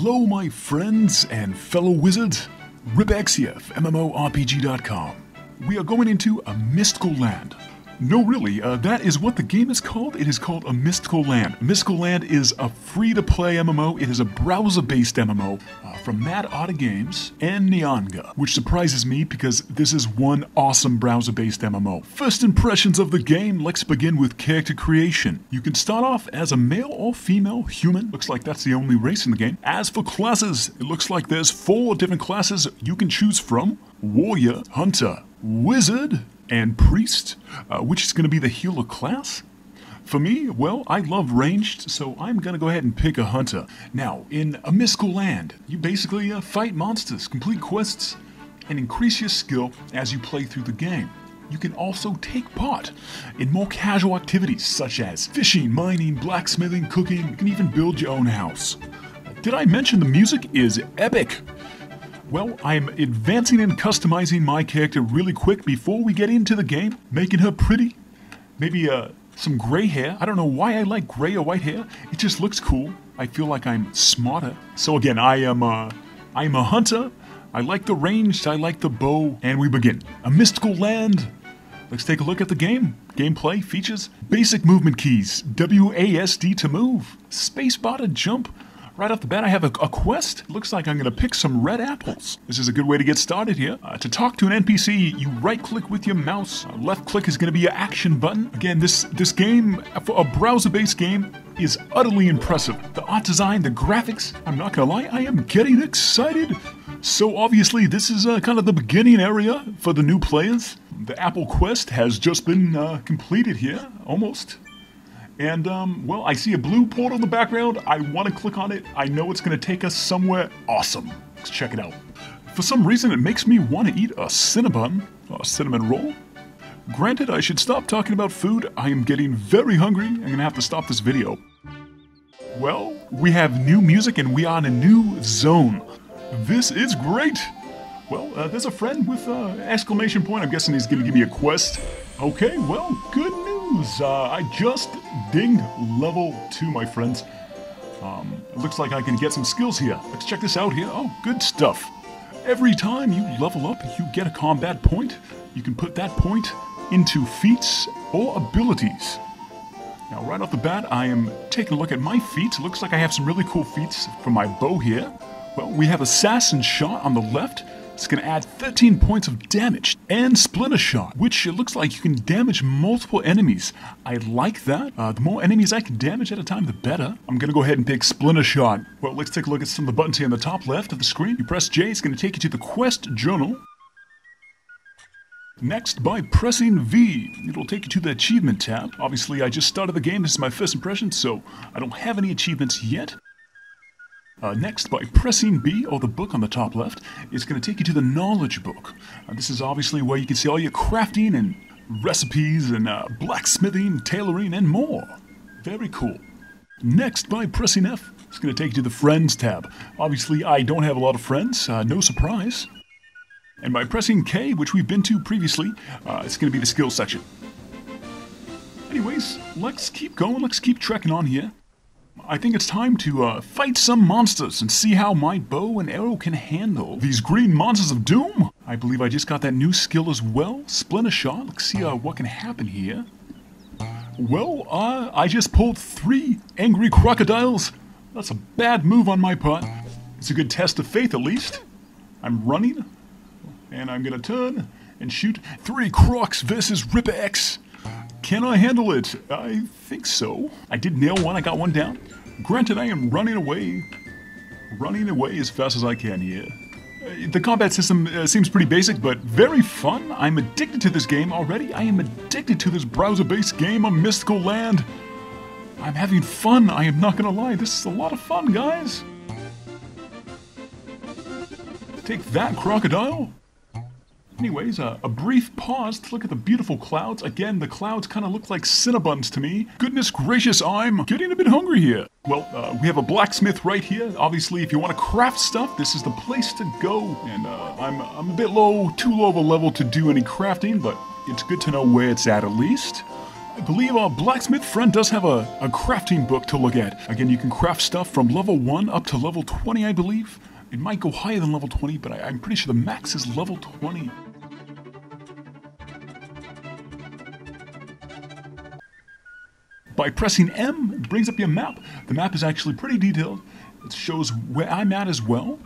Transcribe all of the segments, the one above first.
Hello my friends and fellow wizards, Ripex here of MMORPG.com. We are going into a mystical land. No really, that is what the game is called. It is called a mystical land. Mystical Land is a free-to-play MMO. It is a browser-based MMO from Mad Otter Games and Nyanga, which surprises me because this is one awesome browser-based MMO. First impressions of the game, let's begin with character creation. You can start off as a male or female human. Looks like that's the only race in the game. As for classes, it looks like there's 4 different classes you can choose from. Warrior, Hunter, Wizard, and Priest, which is going to be the healer class. For me, well, I love ranged, so I'm going to go ahead and pick a Hunter. Now, in a mystical land, you basically fight monsters, complete quests, and increase your skill as you play through the game. You can also take part in more casual activities such as fishing, mining, blacksmithing, cooking. You can even build your own house. Did I mention the music is epic? Well, I'm advancing and customizing my character really quick before we get into the game, making her pretty. Maybe some gray hair. I don't know why I like gray or white hair. It just looks cool. I feel like I'm smarter. So again, I'm a hunter. I like the ranged, I like the bow, and we begin. A mystical land. Let's take a look at the game. Gameplay features basic movement keys. WASD to move. Spacebar to jump. Right off the bat, I have a quest. Looks like I'm going to pick some red apples. This is a good way to get started here. To talk to an NPC, you right-click with your mouse. Left click is going to be your action button. Again, this game, for a browser-based game, is utterly impressive. The art design, the graphics, I'm not going to lie, I am getting excited. So obviously, this is kind of the beginning area for the new players. The apple quest has just been completed here, almost. And, well, I see a blue portal in the background. I want to click on it. I know it's going to take us somewhere awesome. Let's check it out. For some reason, it makes me want to eat a cinnamon roll. Granted, I should stop talking about food. I am getting very hungry. I'm going to have to stop this video. Well, we have new music and we are in a new zone. This is great. Well, there's a friend with exclamation point. I'm guessing he's going to give me a quest. Okay, well, good news. I just dinged level 2, my friends. It looks like I can get some skills here. Let's check this out here. Oh, good stuff. Every time you level up, you get a combat point. You can put that point into feats or abilities. Now, right off the bat, I am taking a look at my feats. It looks like I have some really cool feats for my bow here. Well, we have Assassin Shot on the left. It's going to add 13 points of damage, and Splinter Shot, which it looks like you can damage multiple enemies. I like that. The more enemies I can damage at a time, the better. I'm going to go ahead and pick Splinter Shot. Well, let's take a look at some of the buttons here on the top left of the screen. You press J, it's going to take you to the quest journal. Next, by pressing V, it'll take you to the achievement tab. Obviously, I just started the game. This is my first impression, so I don't have any achievements yet. Next, by pressing B, or the book on the top left, it's going to take you to the knowledge book. This is obviously where you can see all your crafting and recipes and blacksmithing, tailoring, and more. Very cool. Next, by pressing F, it's going to take you to the friends tab. Obviously, I don't have a lot of friends, no surprise. And by pressing K, which we've been to previously, it's going to be the skills section. Anyways, let's keep going, let's keep trekking on here. I think it's time to fight some monsters and see how my bow and arrow can handle these green monsters of doom. I believe I just got that new skill as well, Splinter Shot. Let's see what can happen here. Well, I just pulled 3 angry crocodiles. That's a bad move on my part. It's a good test of faith at least. I'm running, and I'm gonna turn and shoot 3 crocs versus Ripex. Can I handle it? I think so. I did nail one, I got one down. Granted, I am running away as fast as I can here. The combat system seems pretty basic, but very fun. I'm addicted to this game already. I am addicted to this browser-based game, A Mystical Land. I'm having fun, I am not gonna lie. This is a lot of fun, guys. Take that, crocodile. Anyways, a brief pause to look at the beautiful clouds. Again, the clouds kind of look like Cinnabuns to me. Goodness gracious, I'm getting a bit hungry here. Well, we have a blacksmith right here. Obviously, if you want to craft stuff, this is the place to go. And I'm a bit low, too low of a level to do any crafting, but it's good to know where it's at least. I believe our blacksmith friend does have a crafting book to look at. Again, you can craft stuff from level 1 up to level 20, I believe. It might go higher than level 20, but I'm pretty sure the max is level 20. By pressing M, it brings up your map. The map is actually pretty detailed. It shows where I'm at as well.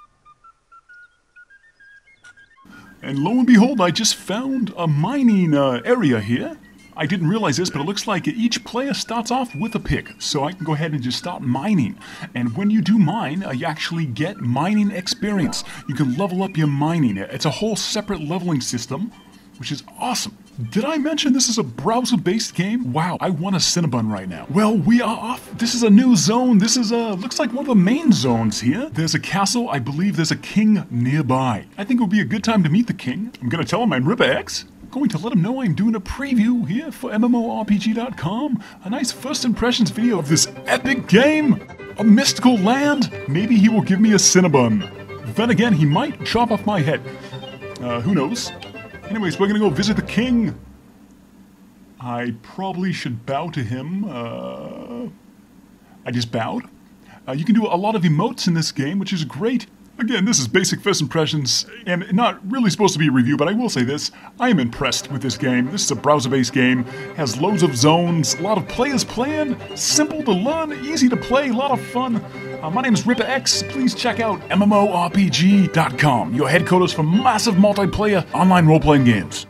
And lo and behold, I just found a mining area here. I didn't realize this, but it looks like each player starts off with a pick. So I can go ahead and just start mining. And when you do mine, you actually get mining experience. You can level up your mining. It's a whole separate leveling system, which is awesome. Did I mention this is a browser-based game? Wow, I want a Cinnabon right now. Well, we are off. This is a new zone. This is looks like one of the main zones here. There's a castle. I believe there's a king nearby. I think it would be a good time to meet the king. I'm gonna tell him I'm RipperX. Going to let him know I'm doing a preview here for MMORPG.com. A nice first impressions video of this epic game. A mystical land. Maybe he will give me a Cinnabon. Then again, he might chop off my head. Who knows? Anyways, we're gonna go visit the king. I probably should bow to him. I just bowed. You can do a lot of emotes in this game, which is great. Again, this is basic first impressions, and not really supposed to be a review, but I will say this. I am impressed with this game. This is a browser-based game, has loads of zones, a lot of players playing, simple to learn, easy to play, a lot of fun. My name is RipperX. Please check out MMORPG.com, your headquarters for massive multiplayer online role-playing games.